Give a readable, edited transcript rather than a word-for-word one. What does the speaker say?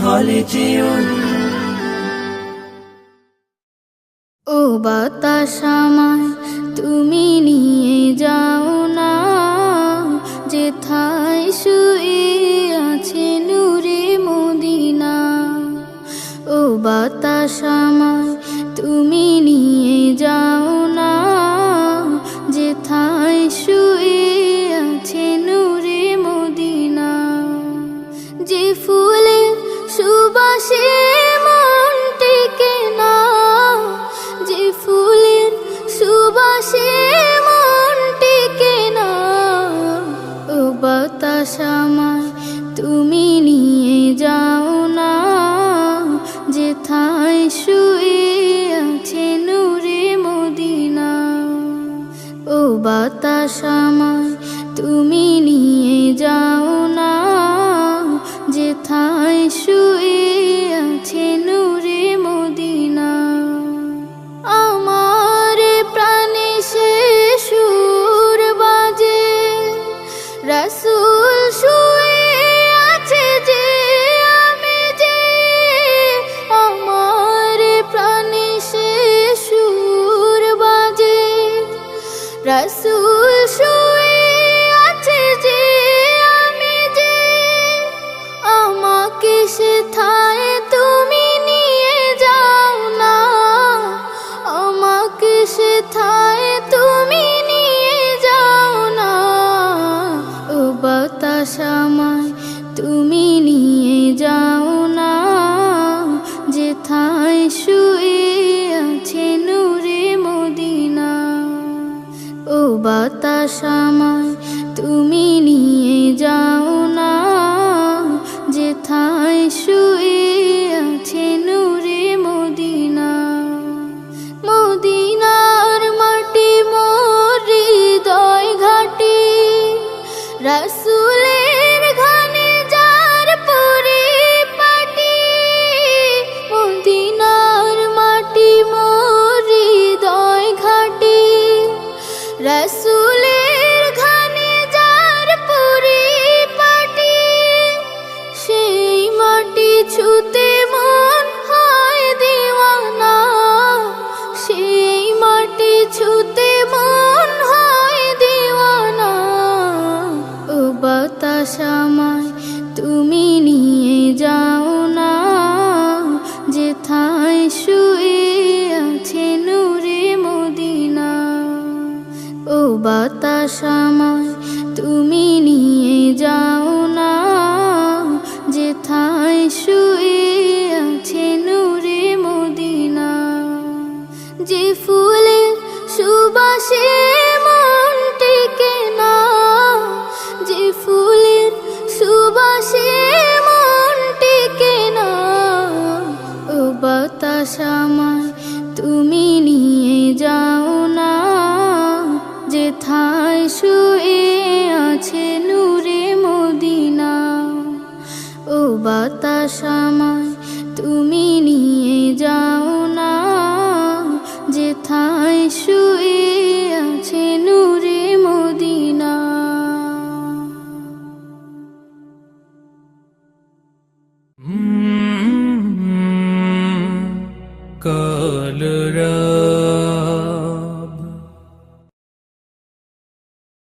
خالدون ও বাতাস আমায় তুমি নিয়ে যাও না, যেথায় শুয়ে আছে নূরে মদিনা। ও বাতাস আমায় তুমি নিয়ে যাও না, যেথায় শুয়ে আছে নূরে মদিনা। যে ফুলের সুবাসে মন টেকে না, যে ফুলের সুবাসে মন টেকে না। ও বাতাস আমায় তুমি নিয়ে যাও না, যেথায় শুয়ে আছে নূরে মদিনা। ও বাতাস আমায় তুমি নিয়ে যাও না, যেথায় শুয়ে আছে নূরে মদিনা। আমার প্রাণে সে সুর বাজে, রাসূল শুয়ে আছে যে আমি যে। আমার প্রাণে সে সুর বাজে, রাসূল শুয়ে আছে যে আমি যে। আমাকে সেথায় তুমি নিয়ে যাও না, আমাকে সেথায় তুমি নিয়ে যাও না। ও বাতাস আমায় তুমি নিয়ে যাও না, যেথায় শুয়ে আছে নূরে মদিনা। ও বাতাস আমায় তুমি নিয়ে যাও না, যেথায় শুয়ে আছে নূরে মদিনা। মদিনার মাটি মোর হৃদয় ঘাটি, রাসূলের ঘানে যার পরিপাটি। মদিনার মাটি মোর হৃদয় ঘাটি, রাসূলের ঘানে যার পরিপাটি। সেই মাটি ছুঁতে